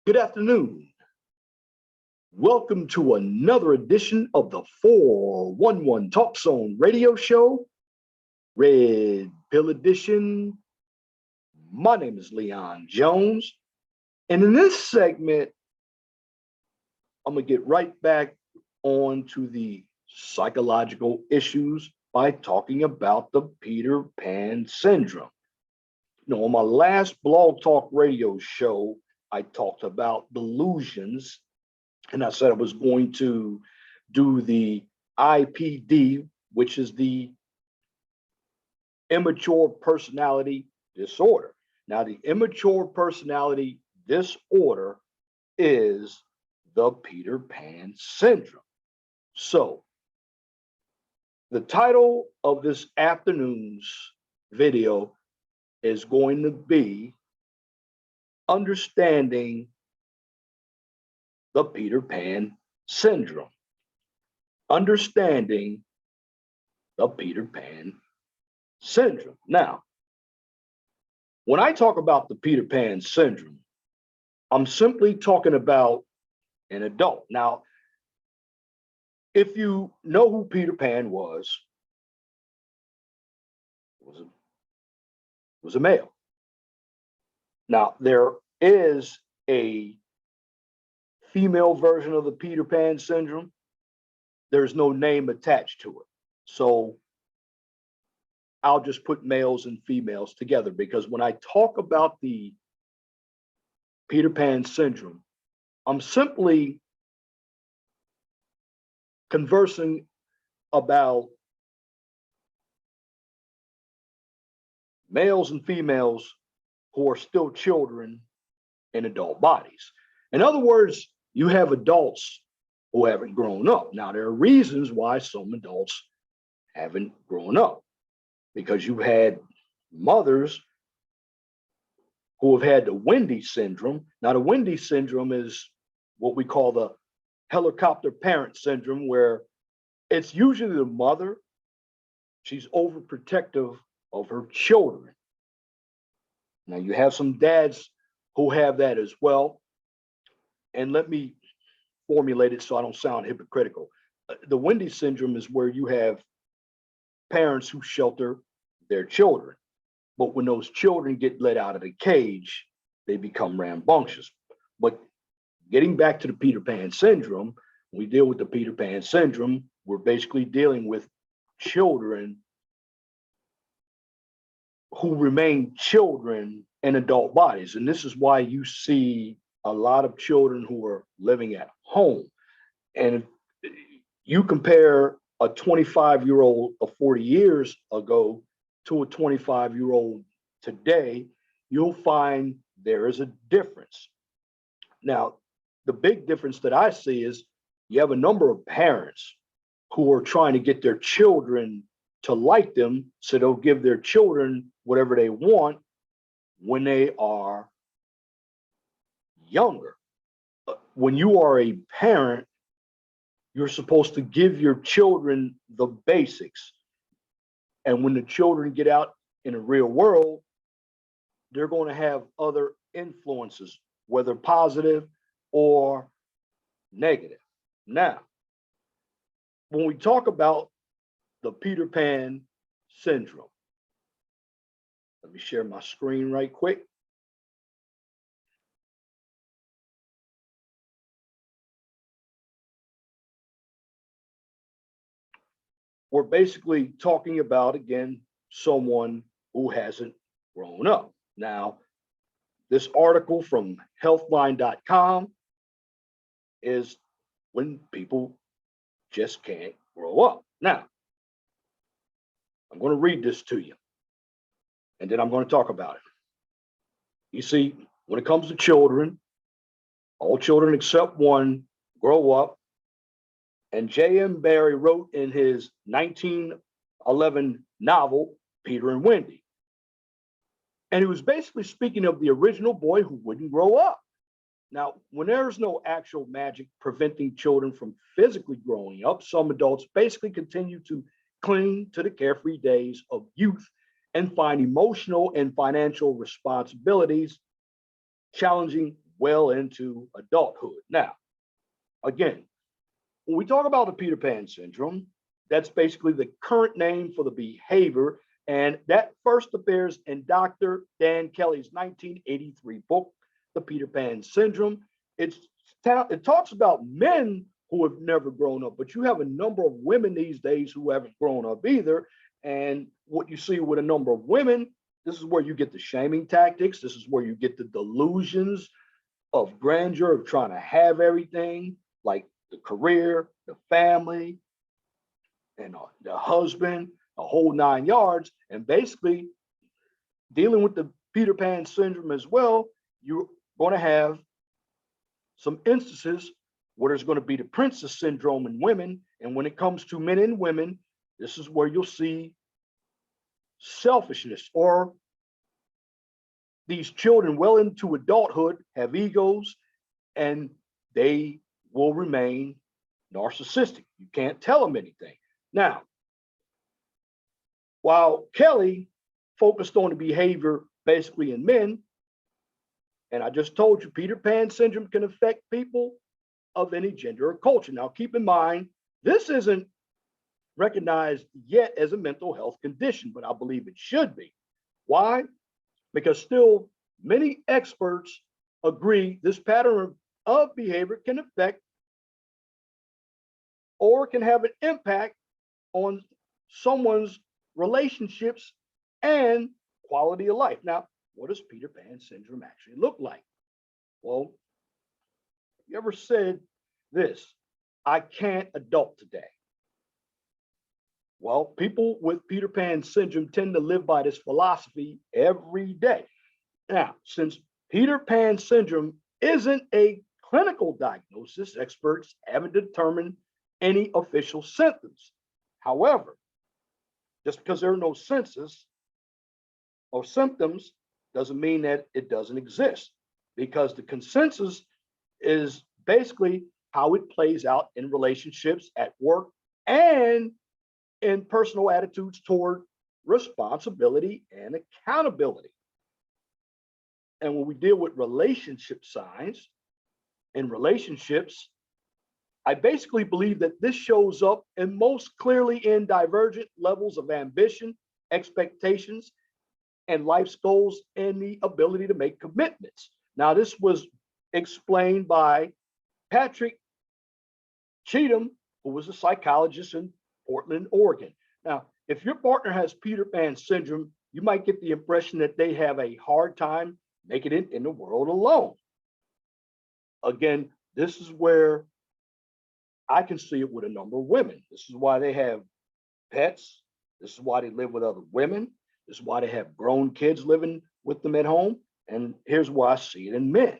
Good afternoon. Welcome to another edition of the 411 Talk Zone radio show, Red Pill Edition. My name is Leon Jones. And in this segment, I'm going to get right back on to the psychological issues by talking about the Peter Pan syndrome. On my last Blog Talk radio show, I talked about delusions, and I said I was going to do the IPD, which is the immature personality disorder. Now, the immature personality disorder is the Peter Pan syndrome. So, the title of this afternoon's video is going to be Understanding the Peter Pan syndrome. Understanding the Peter Pan syndrome. Now, when I talk about the Peter Pan syndrome, I'm simply talking about an adult. Now, if you know who Peter Pan was a male. Now, there is a female version of the Peter Pan syndrome. There's no name attached to it. So I'll just put males and females together, because when I talk about the Peter Pan syndrome, I'm simply conversing about males and females who are still children in adult bodies. In other words, you have adults who haven't grown up. Now, there are reasons why some adults haven't grown up, because you've had mothers who have had the Wendy syndrome. Now, the Wendy syndrome is what we call the helicopter parent syndrome, where it's usually the mother. She's overprotective of her children. Now, you have some dads who have that as well. And let me formulate it so I don't sound hypocritical. The Wendy syndrome is where you have parents who shelter their children. But when those children get let out of the cage, they become rambunctious. But getting back to the Peter Pan syndrome, when we deal with the Peter Pan syndrome, we're basically dealing with children who remain children in adult bodies. And this is why you see a lot of children who are living at home. And if you compare a 25-year-old of 40 years ago to a 25-year-old today, you'll find there is a difference. Now, the big difference that I see is you have a number of parents who are trying to get their children to like them, so they'll give their children whatever they want when they are younger. When you are a parent, you're supposed to give your children the basics. And when the children get out in the real world, they're going to have other influences, whether positive or negative. Now, when we talk about the Peter Pan syndrome, let me share my screen right quick. We're basically talking about, again, someone who hasn't grown up. Now, this article from healthline.com is when people just can't grow up. Now, I'm going to read this to you, and then I'm going to talk about it. You see, when it comes to children, all children except one grow up. And J.M. Barrie wrote in his 1911 novel, Peter and Wendy. And he was basically speaking of the original boy who wouldn't grow up. Now, when there's no actual magic preventing children from physically growing up, some adults basically continue to cling to the carefree days of youth and find emotional and financial responsibilities challenging well into adulthood. Now, again, when we talk about the Peter Pan syndrome, that's basically the current name for the behavior. And that first appears in Dr. Dan Kiley's 1983 book, The Peter Pan Syndrome. It talks about men who have never grown up, but you have a number of women these days who haven't grown up either. And what you see with a number of women, this is where you get the shaming tactics. This is where you get the delusions of grandeur, of trying to have everything, like the career, the family, and the husband, the whole 9 yards. And basically dealing with the Peter Pan syndrome as well, you're going to have some instances where there's going to be the princess syndrome in women. And when it comes to men and women, this is where you'll see selfishness, or these children well into adulthood have egos and they will remain narcissistic. You can't tell them anything. Now, while Kiley focused on the behavior basically in men, and I just told you Peter Pan syndrome can affect people of any gender or culture. Now, keep in mind, this isn't recognized yet as a mental health condition, but I believe it should be. Why? Because still many experts agree this pattern of behavior can affect or can have an impact on someone's relationships and quality of life. Now, what does Peter Pan syndrome actually look like? Well, you ever said this, I can't adult today? Well, people with Peter Pan syndrome tend to live by this philosophy every day. Now, since Peter Pan syndrome isn't a clinical diagnosis, experts haven't determined any official symptoms. However, just because there are no symptoms doesn't mean that it doesn't exist, because the consensus is basically how it plays out in relationships, at work, and in personal attitudes toward responsibility and accountability. And when we deal with relationship signs in relationships, I basically believe that this shows up and most clearly in divergent levels of ambition, expectations, and life's goals, and the ability to make commitments. Now, this was explained by Patrick Cheatham, who was a psychologist in Portland, Oregon. Now, if your partner has Peter Pan syndrome, you might get the impression that they have a hard time making it in the world alone. Again, this is where I can see it with a number of women. This is why they have pets. This is why they live with other women. This is why they have grown kids living with them at home. And here's why I see it in men.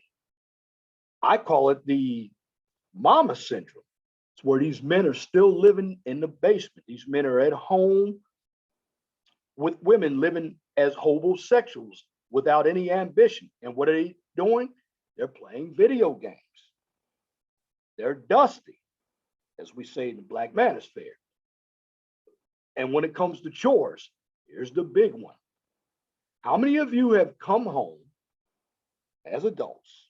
I call it the mama syndrome. It's where these men are still living in the basement. These men are at home with women living as homosexuals without any ambition. And what are they doing? They're playing video games. They're dusty, as we say in the Black Manosphere. And when it comes to chores, here's the big one. How many of you have come home as adults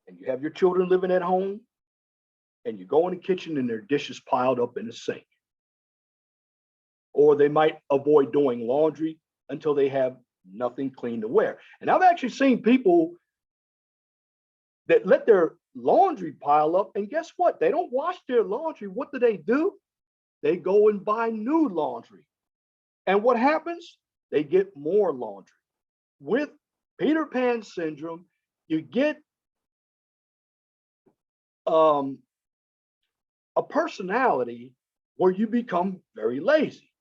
and you have your children living at home and you go in the kitchen and their dishes piled up in the sink? Or they might avoid doing laundry until they have nothing clean to wear. And I've actually seen people that let their laundry pile up, and guess what? They don't wash their laundry. What do? They go and buy new laundry. And what happens? They get more laundry. With Peter Pan syndrome, you get a personality where you become very lazy.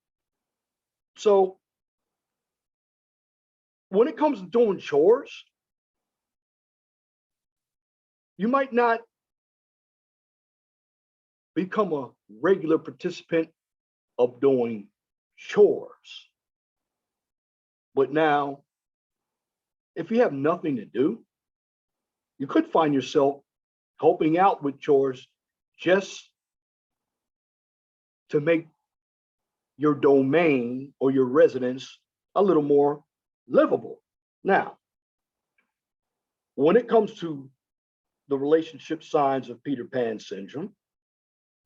So when it comes to doing chores, you might not become a regular participant of doing chores. But now, if you have nothing to do, you could find yourself helping out with chores just to make your domain or your residence a little more livable. Now, when it comes to the relationship signs of Peter Pan syndrome,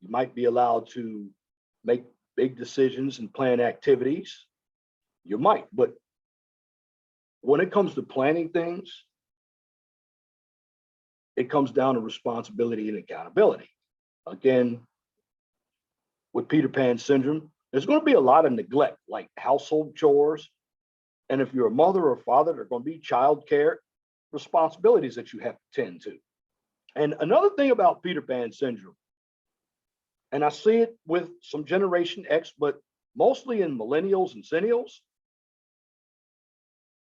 you might be allowed to make big decisions and plan activities. You might, but when it comes to planning things, it comes down to responsibility and accountability. Again, with Peter Pan syndrome, there's going to be a lot of neglect, like household chores. And if you're a mother or father, there are going to be child care responsibilities that you have to tend to. And another thing about Peter Pan syndrome, and I see it with some Generation X, but mostly in millennials and zennials,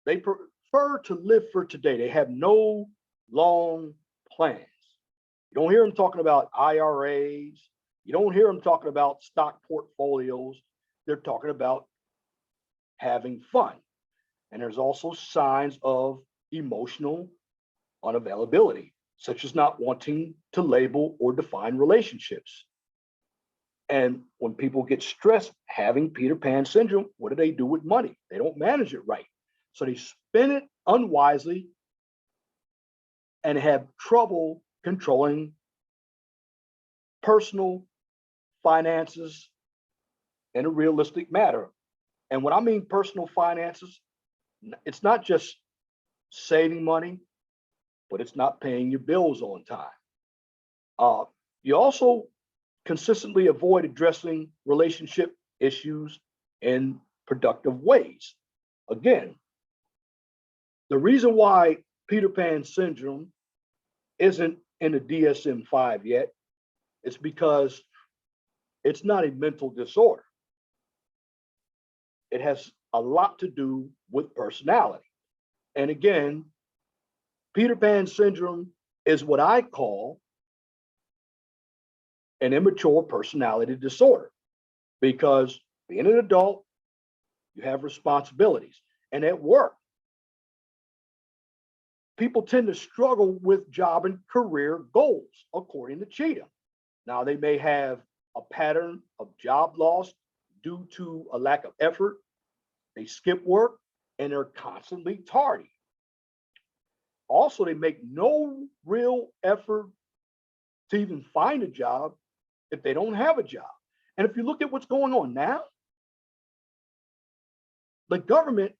they prefer to live for today. They have no long plans. You don't hear them talking about IRAs. You don't hear them talking about stock portfolios. They're talking about having fun. And there's also signs of emotional unavailability, such as not wanting to label or define relationships. And when people get stressed having Peter Pan syndrome, what do they do with money? They don't manage it right. So they spend it unwisely and have trouble controlling personal finances in a realistic manner. And when I mean personal finances, it's not just saving money, but it's not paying your bills on time. You also consistently avoid addressing relationship issues in productive ways. Again, the reason why Peter Pan syndrome isn't in the DSM-5 yet is because it's not a mental disorder. It has a lot to do with personality. And again, Peter Pan syndrome is what I call an immature personality disorder, because being an adult, you have responsibilities. And at work, people tend to struggle with job and career goals, according to Cheatham. Now, they may have a pattern of job loss due to a lack of effort. They skip work and they're constantly tardy. Also, they make no real effort to even find a job if they don't have a job. And if you look at what's going on now, the government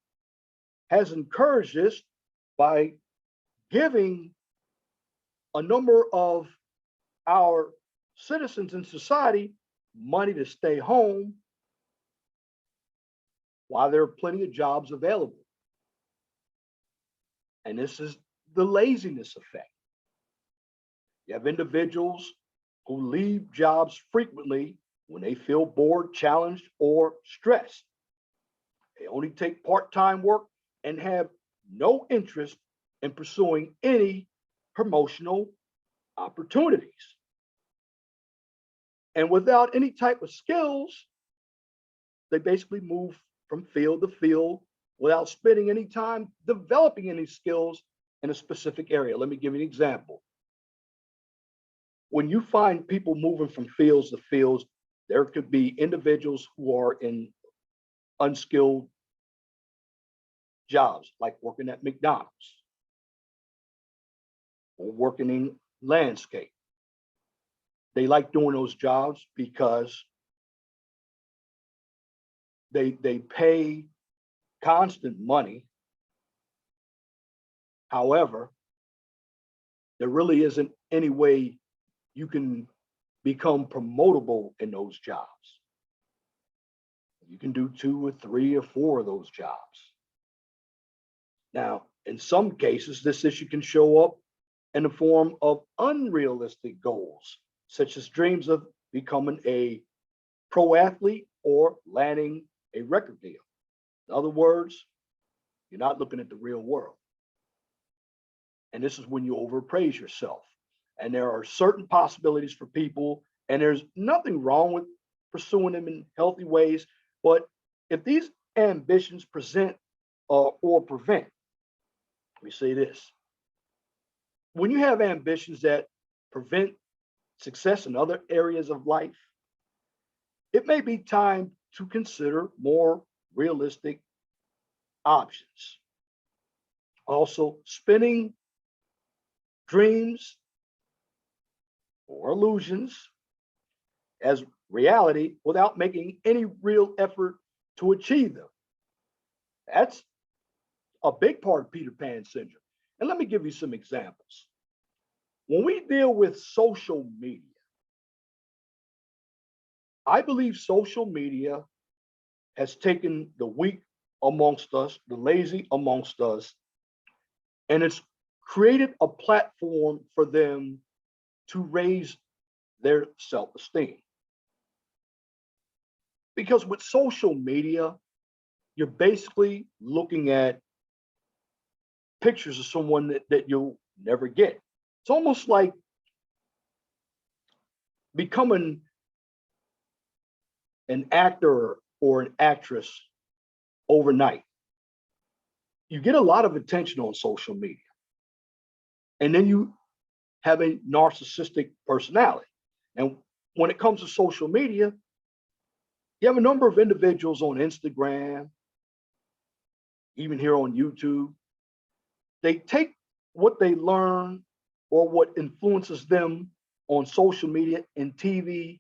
has encouraged this by giving a number of our citizens in society money to stay home while there are plenty of jobs available. And this is the laziness effect. You have individuals who leave jobs frequently when they feel bored, challenged, or stressed. They only take part-time work and have no interest in pursuing any promotional opportunities. And without any type of skills, they basically move from field to field without spending any time developing any skills in a specific area. Let me give you an example. When you find people moving from fields to fields, there could be individuals who are in unskilled jobs, like working at McDonald's or working in landscape. They like doing those jobs because they pay constant money. However, there really isn't any way you can become promotable in those jobs. You can do 2 or 3 or 4 of those jobs. Now, in some cases, this issue can show up in the form of unrealistic goals, such as dreams of becoming a pro athlete or landing a record deal. In other words, you're not looking at the real world. And this is when you overpraise yourself. And there are certain possibilities for people, and there's nothing wrong with pursuing them in healthy ways. But if these ambitions present or prevent, let me say this. When you have ambitions that prevent success in other areas of life, it may be time to consider more realistic options. Also, spending dreams or illusions as reality without making any real effort to achieve them. That's a big part of Peter Pan syndrome. And let me give you some examples. When we deal with social media, I believe social media has taken the weak amongst us, the lazy amongst us, and it's created a platform for them to raise their self-esteem. Because with social media, you're basically looking at pictures of someone that you'll never get. It's almost like becoming an actor or an actress overnight. You get a lot of attention on social media, and then you have a narcissistic personality. And when it comes to social media, you have a number of individuals on Instagram, even here on YouTube. They take what they learn or what influences them on social media and TV,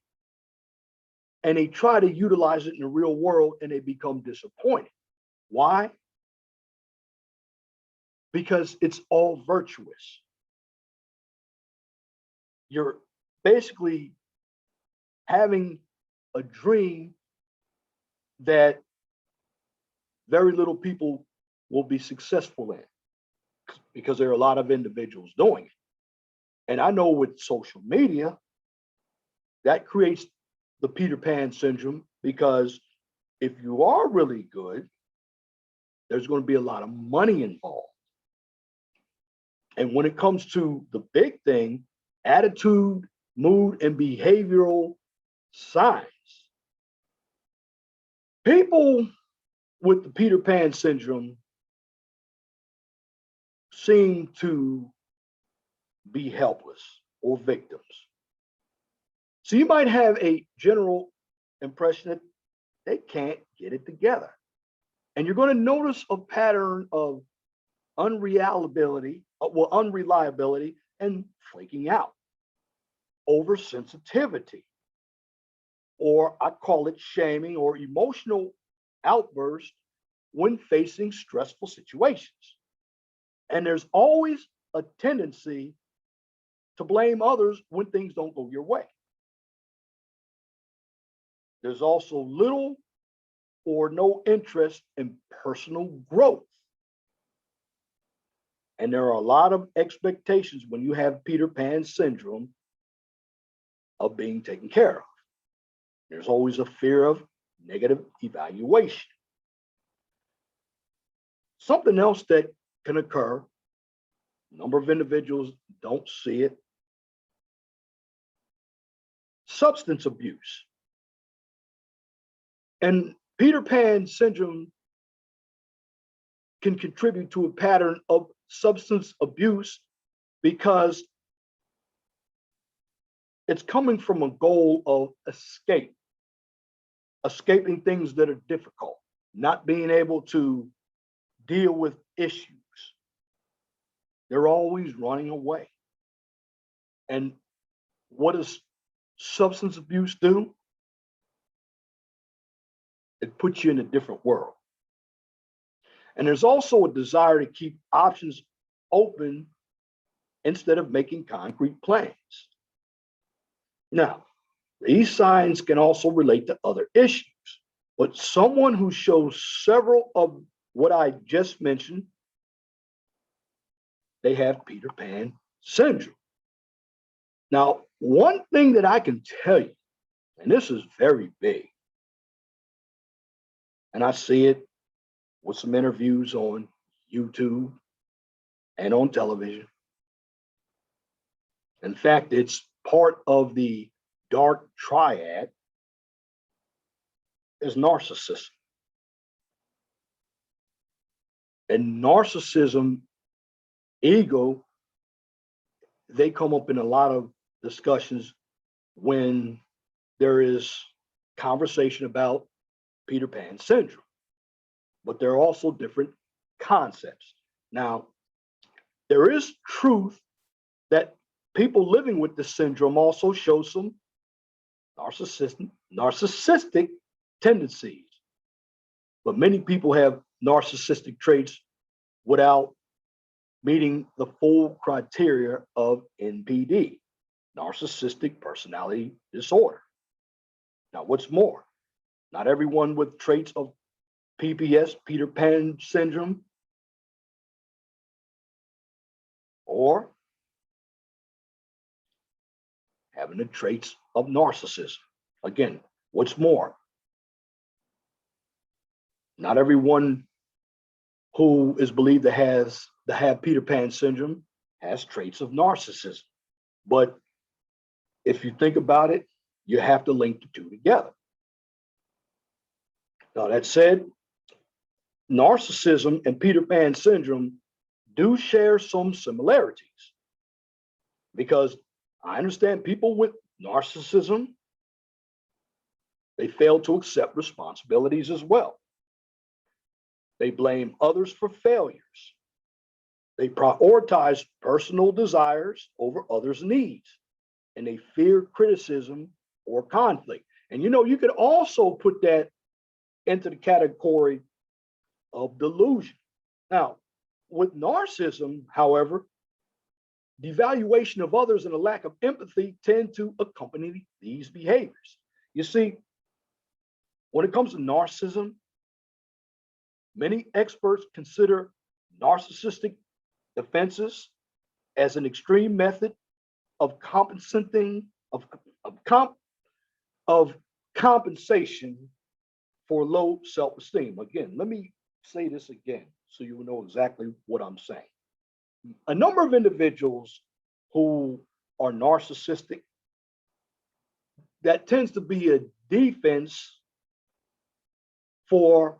and they try to utilize it in the real world, and they become disappointed. Why? Because it's all virtuous. You're basically having a dream that very little people will be successful in, because there are a lot of individuals doing it. And I know with social media, that creates the Peter Pan syndrome, because if you are really good, there's going to be a lot of money involved. And when it comes to the big thing, attitude, mood, and behavioral signs, people with the Peter Pan syndrome seem to be helpless or victims. So you might have a general impression that they can't get it together. And you're going to notice a pattern of unreliability and flaking out, oversensitivity, or I call it shaming or emotional outbursts when facing stressful situations. And there's always a tendency to blame others when things don't go your way. There's also little or no interest in personal growth. And there are a lot of expectations when you have Peter Pan syndrome of being taken care of. There's always a fear of negative evaluation. Something else that can occur, a number of individuals don't see it, substance abuse. And Peter Pan syndrome can contribute to a pattern of substance abuse because it's coming from a goal of escaping things that are difficult, not being able to deal with issues. They're always running away. And what does substance abuse do? It puts you in a different world. And there's also a desire to keep options open instead of making concrete plans. Now, these signs can also relate to other issues, but someone who shows several of what I just mentioned, they have Peter Pan syndrome. Now, one thing that I can tell you, and this is very big, and I see it with some interviews on YouTube and on television. In fact, it's part of the dark triad is narcissism. And narcissism, ego, they come up in a lot of discussions when there is conversation about Peter Pan syndrome. But there are also different concepts. Now, there is truth that people living with this syndrome also show some narcissistic tendencies. But many people have narcissistic traits without meeting the full criteria of NPD, narcissistic personality disorder. Now, what's more, not everyone with traits of PPS, Peter Pan syndrome, or having the traits of narcissism. Again, what's more, not everyone who is believed to have Peter Pan syndrome has traits of narcissism. But if you think about it, you have to link the two together. Now, that said, narcissism and Peter Pan syndrome do share some similarities, because I understand people with narcissism, they fail to accept responsibilities as well. They blame others for failures. They prioritize personal desires over others' needs, and they fear criticism or conflict. And you could also put that into the category of delusion. Now, with narcissism, however, the evaluation of others and a lack of empathy tend to accompany these behaviors. You see, when it comes to narcissism, many experts consider narcissistic defenses as an extreme method of compensation for low self-esteem. Again, let me say this again so you will know exactly what I'm saying. A number of individuals who are narcissistic, that tends to be a defense for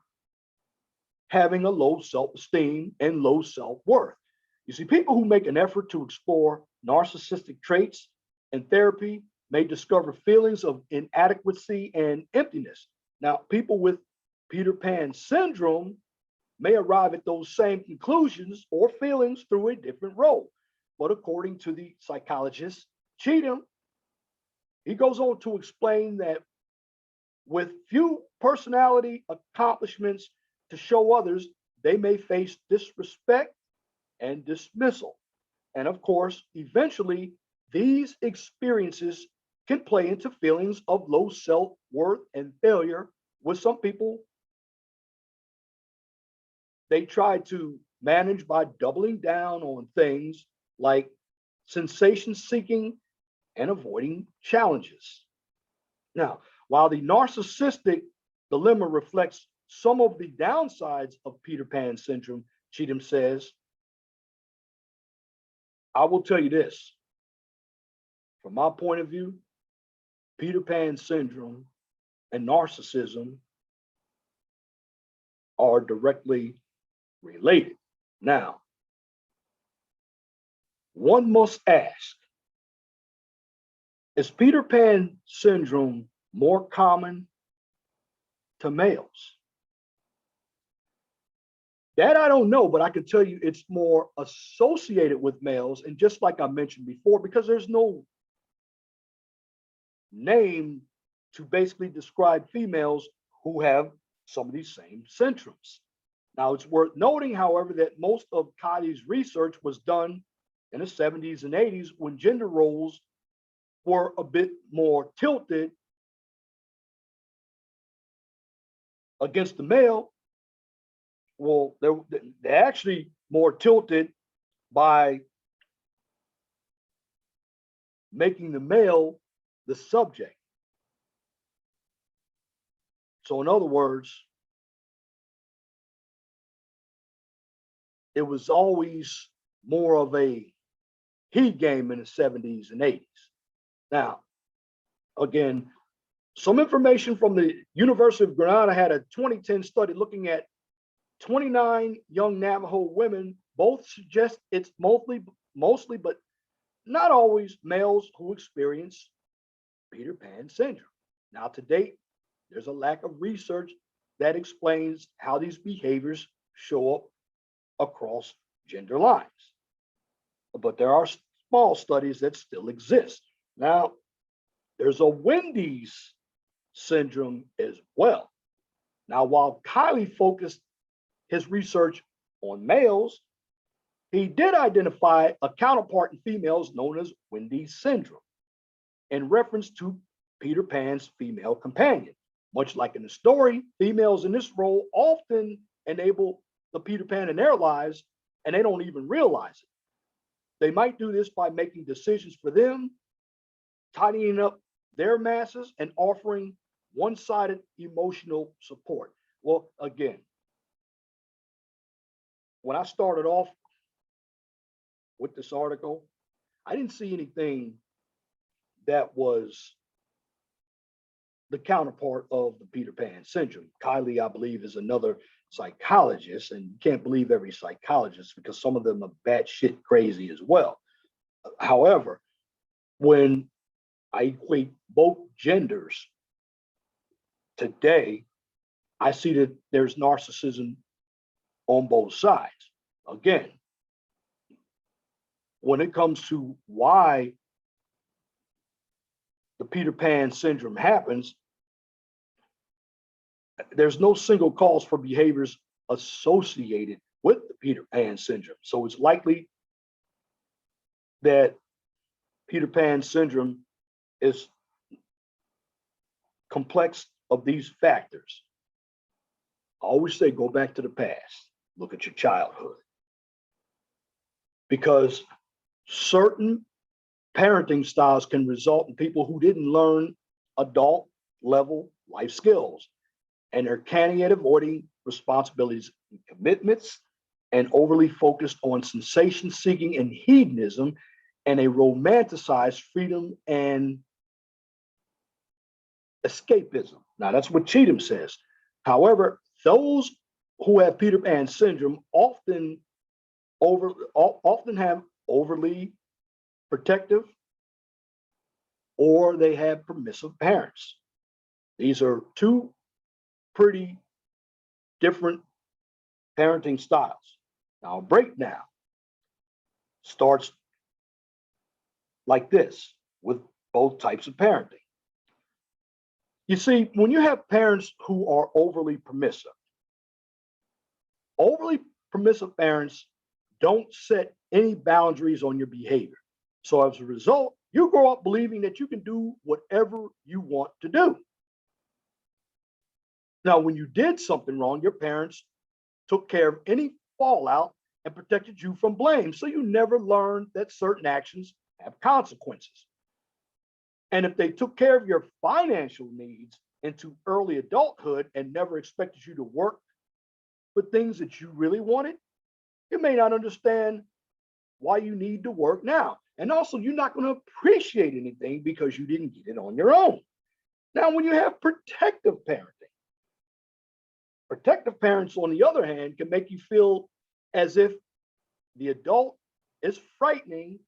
having a low self-esteem and low self-worth. You see, people who make an effort to explore narcissistic traits in therapy may discover feelings of inadequacy and emptiness. Now, people with Peter Pan syndrome may arrive at those same conclusions or feelings through a different road. But according to the psychologist Cheatham, he goes on to explain that with few personality accomplishments to show others, they may face disrespect and dismissal. And of course, eventually, these experiences can play into feelings of low self-worth and failure. With some people, they try to manage by doubling down on things like sensation seeking and avoiding challenges. Now, while the narcissistic dilemma reflects some of the downsides of Peter Pan syndrome, Cheatham says, I will tell you this. From my point of view, Peter Pan syndrome and narcissism are directly related. Now, one must ask, is Peter Pan syndrome more common to males? That I don't know, but I can tell you it's more associated with males. And just like I mentioned before, because there's no name to basically describe females who have some of these same syndromes. Now, it's worth noting, however, that most of Kiley's research was done in the 70s and 80s when gender roles were a bit more tilted against the male. Well, they're actually more tilted by making the male the subject. So in other words, it was always more of a he game in the 70s and 80s. Now, again, some information from the University of Granada had a 2010 study looking at 29 young Navajo women. Both suggest it's mostly, but not always, males who experience Peter Pan syndrome. Now, to date, there's a lack of research that explains how these behaviors show up across gender lines. But there are small studies that still exist. Now, there's a Wendy's syndrome as well. Now, while Kiley focused his research on males, he did identify a counterpart in females known as Wendy's syndrome in reference to Peter Pan's female companion. Much like in the story, females in this role often enable the Peter Pan in their lives, and they don't even realize it. They might do this by making decisions for them, tidying up their masses, and offering one-sided emotional support. Well, again, when I started off with this article, I didn't see anything that was the counterpart of the Peter Pan syndrome. Kiley, I believe, is another psychologist, and you can't believe every psychologist because some of them are batshit crazy as well. However, when I equate both genders today, I see that there's narcissism on both sides. Again, when it comes to why the Peter Pan syndrome happens, there's no single cause for behaviors associated with the Peter Pan syndrome. So it's likely that Peter Pan syndrome is complex of these factors. I always say, go back to the past, look at your childhood. Because certain parenting styles can result in people who didn't learn adult level life skills, and they're canny at avoiding responsibilities and commitments, and overly focused on sensation seeking and hedonism, and a romanticized freedom and escapism. Now, that's what Cheatham says. However, those who have Peter Pan syndrome often have overly protective, or they have permissive parents. These are two pretty different parenting styles. Now, a breakdown starts like this with both types of parenting. You see, when you have parents who are overly permissive parents don't set any boundaries on your behavior. So as a result, you grow up believing that you can do whatever you want to do. Now, when you did something wrong, your parents took care of any fallout and protected you from blame. So you never learned that certain actions have consequences. And if they took care of your financial needs into early adulthood and never expected you to work for things that you really wanted, you may not understand why you need to work now. And also, you're not going to appreciate anything because you didn't get it on your own. Now, when you have protective parents, on the other hand, can make you feel as if the adult is frightening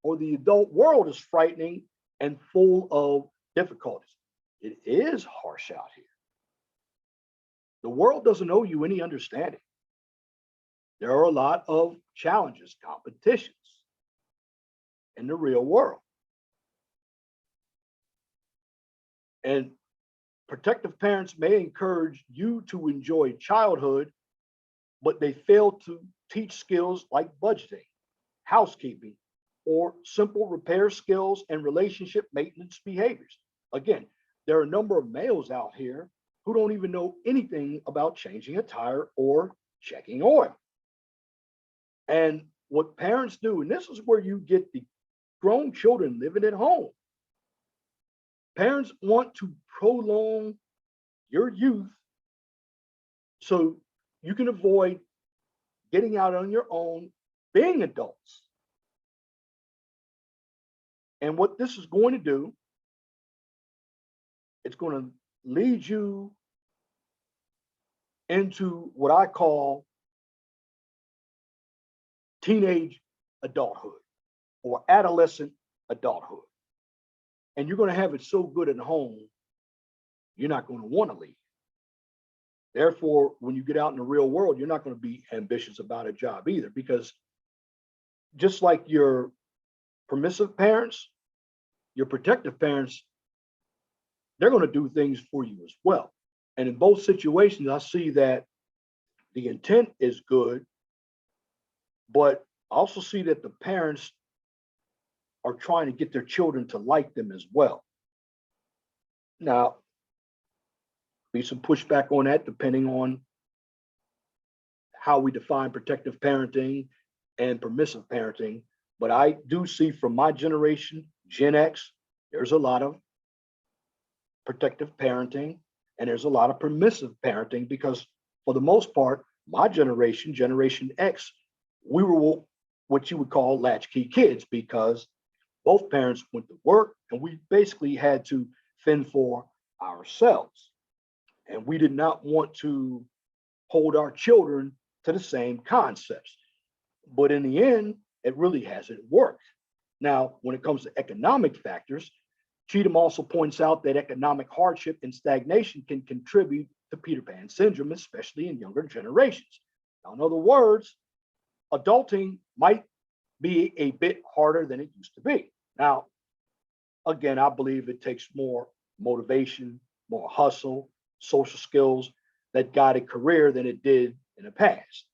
or the adult world is frightening and full of difficulties. It is harsh out here. The world doesn't owe you any understanding. There are a lot of challenges, competitions in the real world. And protective parents may encourage you to enjoy childhood, but they fail to teach skills like budgeting, housekeeping, or simple repair skills and relationship maintenance behaviors. Again, there are a number of males out here who don't even know anything about changing a tire or checking oil. And what parents do, and this is where you get the grown children living at home. Parents want to prolong your youth so you can avoid getting out on your own, being adults. And what this is going to do, it's going to lead you into what I call teenage adulthood or adolescent adulthood. And you're going to have it so good at home, you're not going to want to leave. Therefore, when you get out in the real world, you're not going to be ambitious about a job either, because just like your permissive parents, your protective parents, they're going to do things for you as well. And in both situations, I see that the intent is good, but I also see that the parents are trying to get their children to like them as well. Now, be some pushback on that depending on how we define protective parenting and permissive parenting. But I do see from my generation, Gen X, there's a lot of protective parenting and there's a lot of permissive parenting because for the most part, my generation, Generation X, we were what you would call latchkey kids because both parents went to work and we basically had to fend for ourselves. And we did not want to hold our children to the same concepts. But in the end, it really hasn't worked. Now, when it comes to economic factors, Cheatham also points out that economic hardship and stagnation can contribute to Peter Pan syndrome, especially in younger generations. Now, in other words, adulting might be a bit harder than it used to be. Now, again, I believe it takes more motivation, more hustle, social skills that guide a career than it did in the past.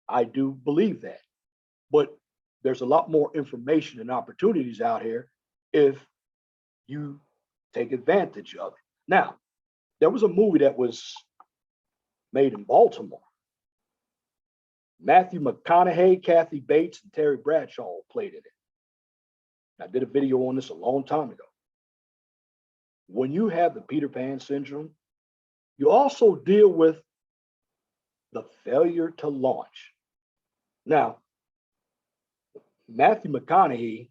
I do believe that. But there's a lot more information and opportunities out here if you take advantage of it. Now, there was a movie that was made in Baltimore. Matthew McConaughey, Kathy Bates, and Terry Bradshaw played in it. I did a video on this a long time ago. When you have the Peter Pan syndrome, you also deal with the failure to launch. Now, Matthew McConaughey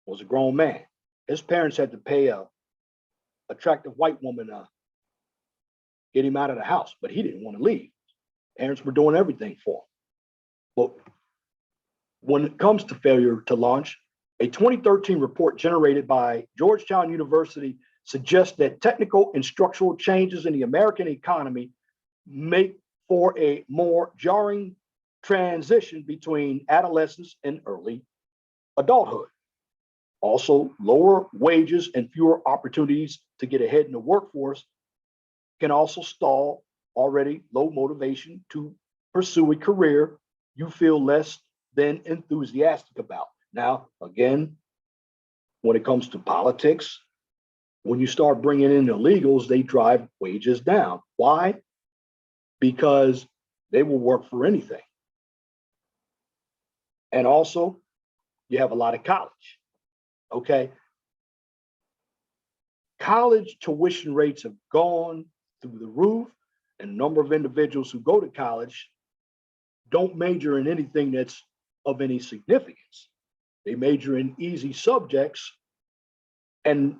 was a grown man. His parents had to pay a attractive white woman to get him out of the house, but he didn't want to leave. Parents were doing everything for him. But when it comes to failure to launch, a 2013 report generated by Georgetown University suggests that technical and structural changes in the American economy make for a more jarring transition between adolescence and early adulthood. Also, lower wages and fewer opportunities to get ahead in the workforce can also stall already low motivation to pursue a career you feel less than enthusiastic about. Now, again, when it comes to politics, when you start bringing in illegals, they drive wages down. Why? Because they will work for anything. And also, you have a lot of college. Okay. College tuition rates have gone through the roof, and the number of individuals who go to college don't major in anything that's of any significance. They major in easy subjects, and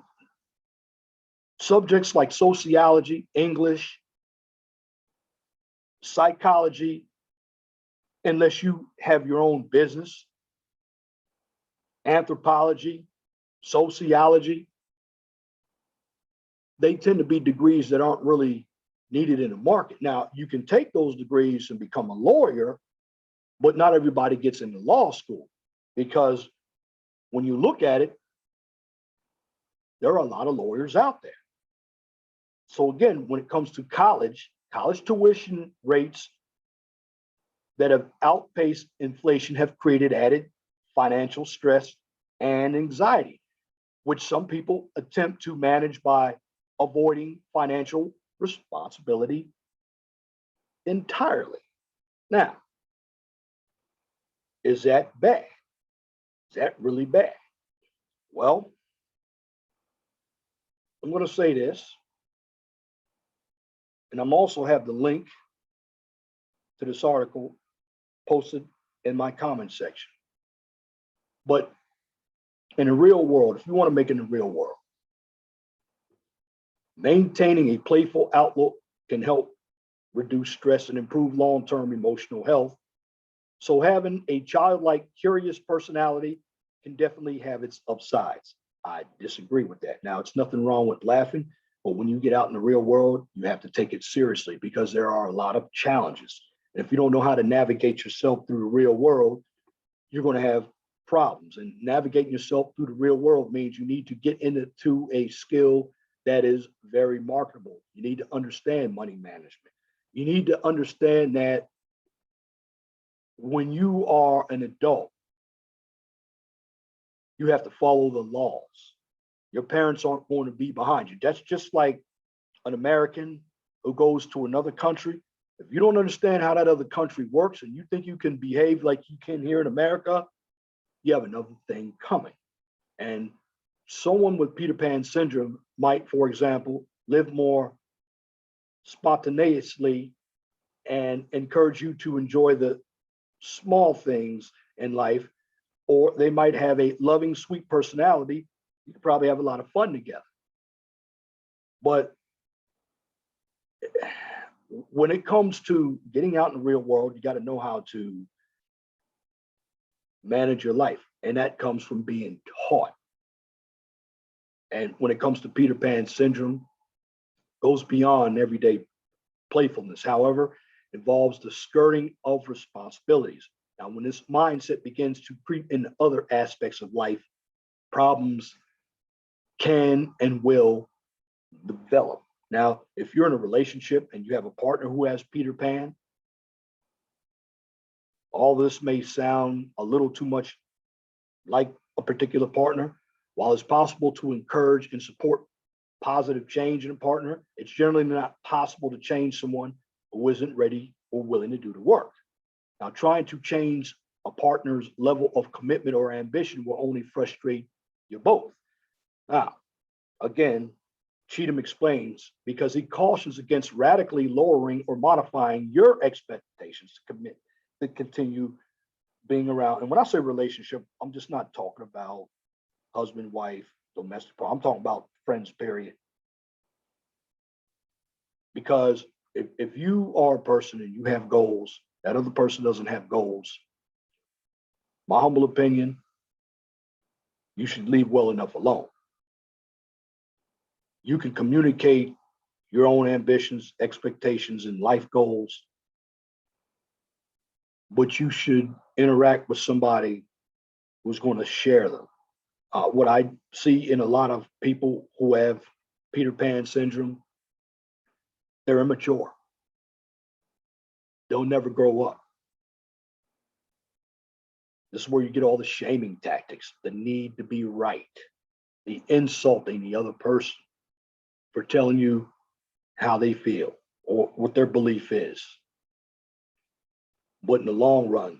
subjects like sociology, English, psychology, unless you have your own business, anthropology, sociology, they tend to be degrees that aren't really needed in the market. Now, you can take those degrees and become a lawyer, but not everybody gets into law school because when you look at it, there are a lot of lawyers out there. So again, when it comes to college tuition rates that have outpaced inflation have created added financial stress and anxiety, which some people attempt to manage by avoiding financial responsibility entirely. Now, is that bad? Is that really bad? Well, I'm going to say this, and I'm also have the link to this article posted in my comment section. But in the real world, if you want to make it in the real world, maintaining a playful outlook can help reduce stress and improve long-term emotional health. So having a childlike, curious personality can definitely have its upsides. I disagree with that. Now, it's nothing wrong with laughing, but when you get out in the real world, you have to take it seriously because there are a lot of challenges. And if you don't know how to navigate yourself through the real world, you're going to have problems. And navigating yourself through the real world means you need to get into a skill that is very marketable. You need to understand money management. You need to understand that when you are an adult, you have to follow the laws. Your parents aren't going to be behind you. That's just like an American who goes to another country. If you don't understand how that other country works and you think you can behave like you can here in America, you have another thing coming. And someone with Peter Pan syndrome might, for example, live more spontaneously and encourage you to enjoy the small things in life, or they might have a loving, sweet personality. You could probably have a lot of fun together. But when it comes to getting out in the real world, you got to know how to manage your life. And that comes from being taught. And when it comes to Peter Pan syndrome, goes beyond everyday playfulness. However, involves the skirting of responsibilities. Now, when this mindset begins to creep into other aspects of life, problems can and will develop. Now, if you're in a relationship and you have a partner who has Peter Pan, all this may sound a little too much like a particular partner. While it's possible to encourage and support positive change in a partner, it's generally not possible to change someone who isn't ready or willing to do the work. Now, trying to change a partner's level of commitment or ambition will only frustrate you both. Now, again, Cheatham explains, because he cautions against radically lowering or modifying your expectations to commit, to continue being around. And when I say relationship, I'm just not talking about husband, wife, domestic problem. I'm talking about friends, period. Because if you are a person and you have goals, that other person doesn't have goals, my humble opinion, you should leave well enough alone. You can communicate your own ambitions, expectations, and life goals, but you should interact with somebody who's going to share them. What I see in a lot of people who have Peter Pan syndrome, they're immature. They'll never grow up. This is where you get all the shaming tactics, the need to be right, the insulting the other person for telling you how they feel or what their belief is. But in the long run,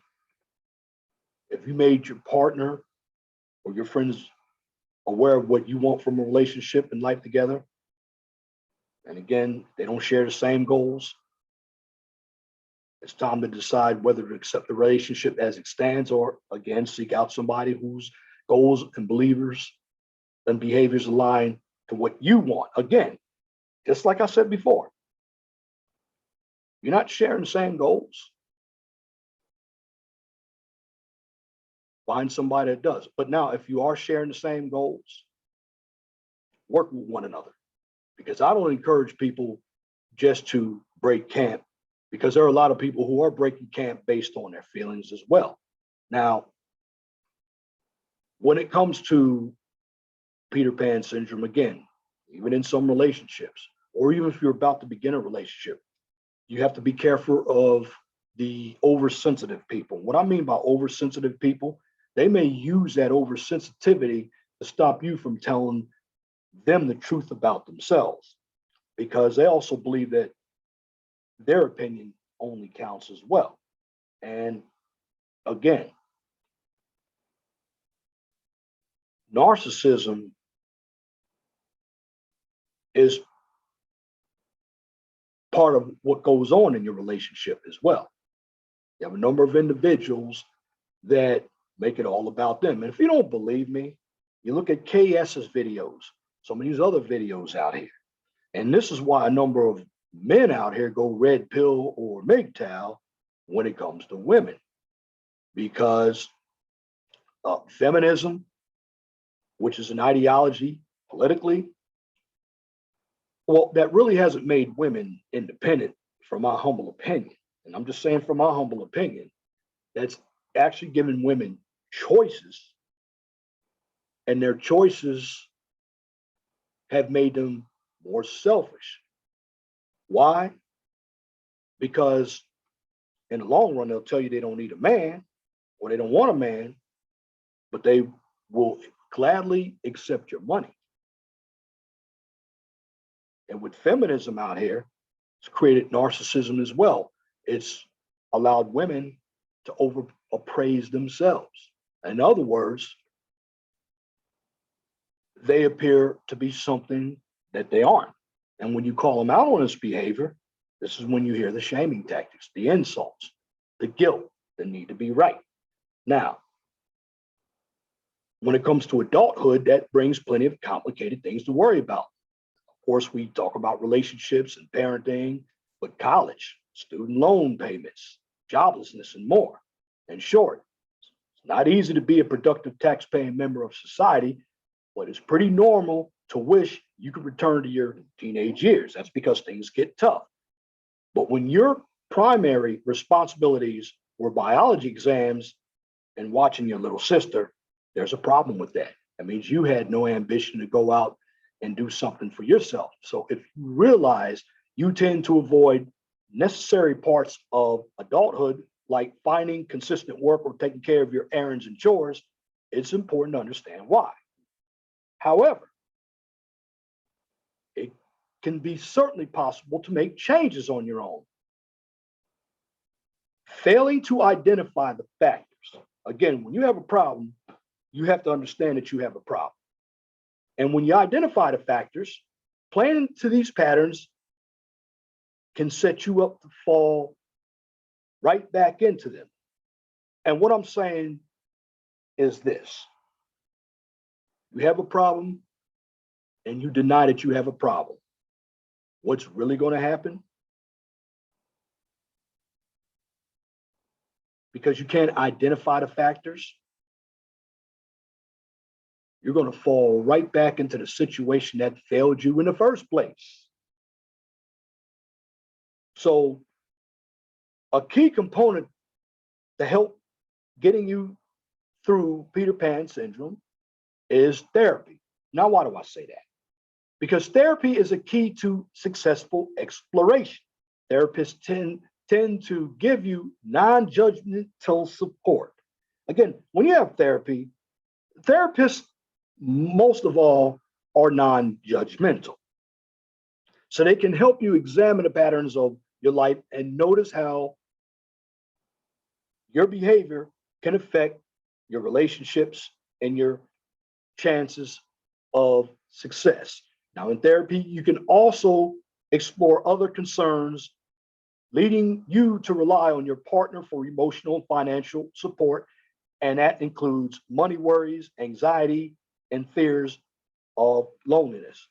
if you made your partner or your friends aware of what you want from a relationship and life together, and again, they don't share the same goals, it's time to decide whether to accept the relationship as it stands or, again, seek out somebody whose goals and believers and behaviors align to what you want. Again, just like I said before, you're not sharing the same goals. Find somebody that does. But now, if you are sharing the same goals, work with one another. Because I don't encourage people just to break camp, because there are a lot of people who are breaking camp based on their feelings as well. Now, when it comes to Peter Pan syndrome, again, even in some relationships, or even if you're about to begin a relationship, you have to be careful of the oversensitive people. What I mean by oversensitive people, they may use that oversensitivity to stop you from telling them the truth about themselves, because they also believe that their opinion only counts as well. And again, narcissism is part of what goes on in your relationship as well. You have a number of individuals that make it all about them. And if you don't believe me, you look at KS's videos, some of these other videos out here. And this is why a number of men out here go red pill or MGTOW when it comes to women, because feminism, which is an ideology politically, well, that really hasn't made women independent, from my humble opinion. And I'm just saying, from my humble opinion, that's actually given women choices, and their choices have made them more selfish. Why? Because in the long run, they'll tell you they don't need a man or they don't want a man, but they will gladly accept your money. And with feminism out here, it's created narcissism as well. It's allowed women to over appraise themselves. In other words, they appear to be something that they aren't. And when you call them out on this behavior, this is when you hear the shaming tactics, the insults, the guilt, the need to be right. Now, when it comes to adulthood, that brings plenty of complicated things to worry about. Of course, we talk about relationships and parenting, but college, student loan payments, joblessness, and more. In short, it's not easy to be a productive tax-paying member of society, but it's pretty normal to wish you could return to your teenage years. That's because things get tough. But when your primary responsibilities were biology exams and watching your little sister, there's a problem with that. That means you had no ambition to go out and do something for yourself. So if you realize you tend to avoid necessary parts of adulthood, like finding consistent work or taking care of your errands and chores, it's important to understand why. However, it can be certainly possible to make changes on your own. Failing to identify the factors. Again, when you have a problem, you have to understand that you have a problem. And when you identify the factors, playing to these patterns can set you up to fall right back into them. And what I'm saying is this: you have a problem and you deny that you have a problem. What's really going to happen? Because you can't identify the factors, you're going to fall right back into the situation that failed you in the first place. So a key component to help getting you through Peter Pan syndrome is therapy. Now, why do I say that? Because therapy is a key to successful exploration. Therapists tend to give you non-judgmental support. Again, when you have therapy, therapists, most of all, are non-judgmental. So they can help you examine the patterns of your life and notice how your behavior can affect your relationships and your chances of success. Now, in therapy, you can also explore other concerns leading you to rely on your partner for emotional and financial support. And that includes money worries, anxiety, and fears of loneliness.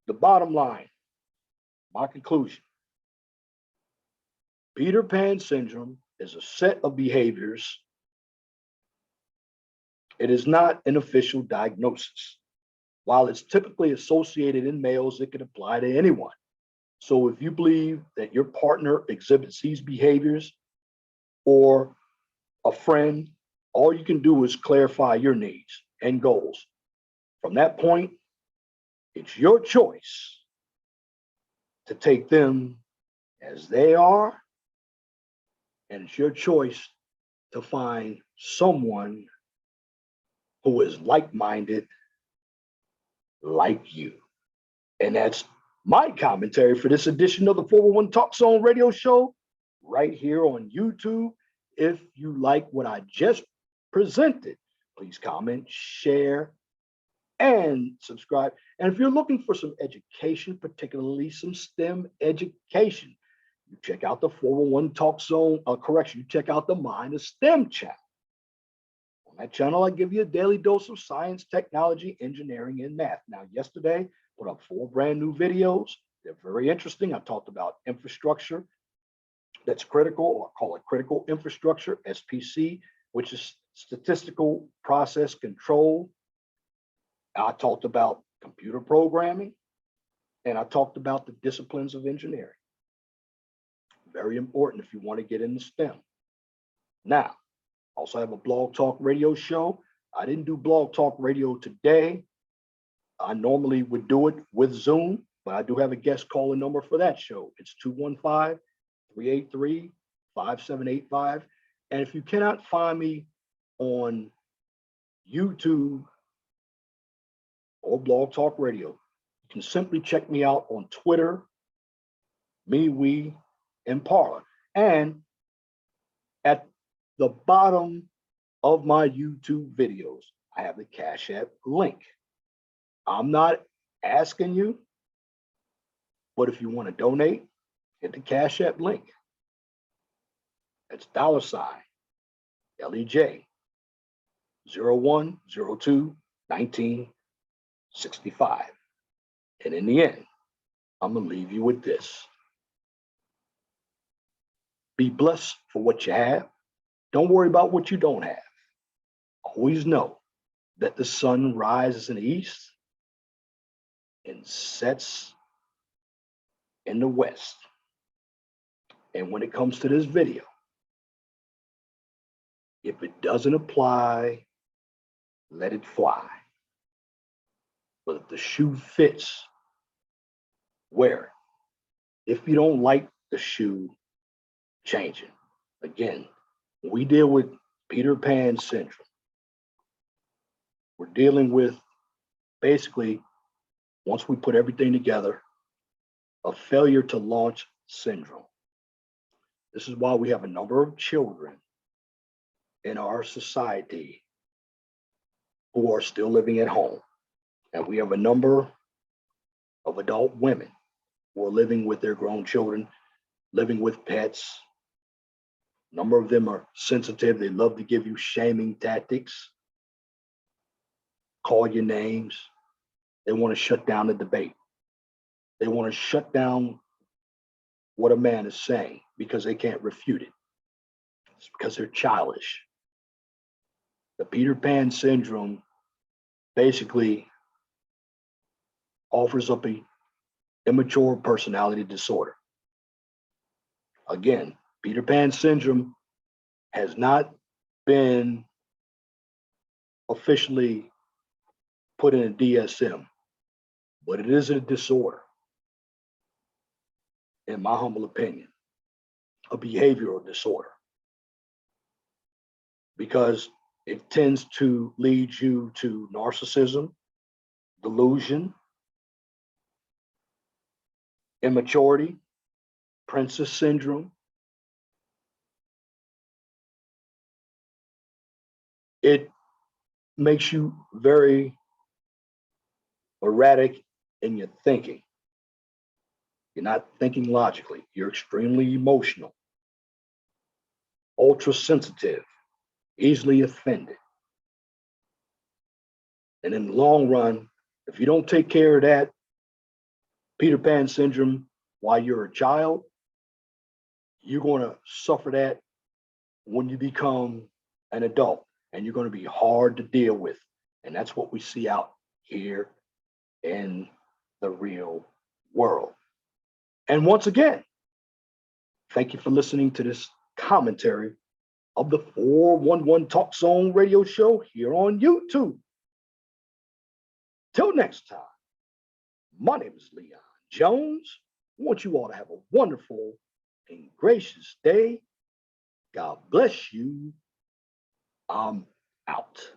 The bottom line, my conclusion: Peter Pan syndrome is a set of behaviors. It is not an official diagnosis. While it's typically associated in males, it can apply to anyone. So if you believe that your partner exhibits these behaviors or a friend, all you can do is clarify your needs and goals. From that point, it's your choice to take them as they are, and it's your choice to find someone who is like-minded like you. And that's my commentary for this edition of the 411 Talk Zone radio show right here on YouTube. If you like what I just presented, please comment, share, and subscribe. And if you're looking for some education, particularly some STEM education, you check out the 411 Talk Zone, you check out the Mind of STEM channel. On that channel, I give you a daily dose of science, technology, engineering, and math. Now, yesterday, I put up 4 brand new videos. They're very interesting. I talked about infrastructure that's critical, or I call it critical infrastructure, SPC, which is statistical process control. I talked about computer programming, and I talked about the disciplines of engineering. Very important if you want to get into STEM. Now, Also have a blog talk radio show. I didn't do blog talk radio today. I normally would do it with Zoom, but I do have a guest calling number for that show. It's 215-383-5785. And if you cannot find me on YouTube or Blog Talk Radio, you can simply check me out on Twitter, MeWe, and Parler. And at the bottom of my YouTube videos, I have the Cash App link. I'm not asking you, but if you want to donate, hit the Cash App link. It's $LEJ 0102-1965. And in the end, I'm going to leave you with this. Be blessed for what you have. Don't worry about what you don't have. Always know that the sun rises in the east and sets in the west. And when it comes to this video, if it doesn't apply, let it fly. But if the shoe fits, wear it. If you don't like the shoe, change it. Again, when we deal with Peter Pan syndrome, we're dealing with basically, once we put everything together, a failure to launch syndrome. This is why we have a number of children in our society who are still living at home. And we have a number of adult women who are living with their grown children, living with pets. A number of them are sensitive. They love to give you shaming tactics, call you names. They want to shut down the debate. They want to shut down what a man is saying because they can't refute it. It's because they're childish. The Peter Pan syndrome basically offers up a immature personality disorder. Again, Peter Pan syndrome has not been officially put in a DSM, but it is a disorder, in my humble opinion, a behavioral disorder, because it tends to lead you to narcissism, delusion, immaturity, princess syndrome. It makes you very erratic in your thinking. You're not thinking logically. You're extremely emotional, ultra sensitive, easily offended. And in the long run, if you don't take care of that Peter Pan syndrome while you're a child, you're going to suffer that when you become an adult, and you're going to be hard to deal with. And that's what we see out here in the real world. And once again, thank you for listening to this commentary of the 411 Talk Zone radio show here on YouTube. Till next time, my name is Leon Jones. I want you all to have a wonderful and gracious day. God bless you. I'm out.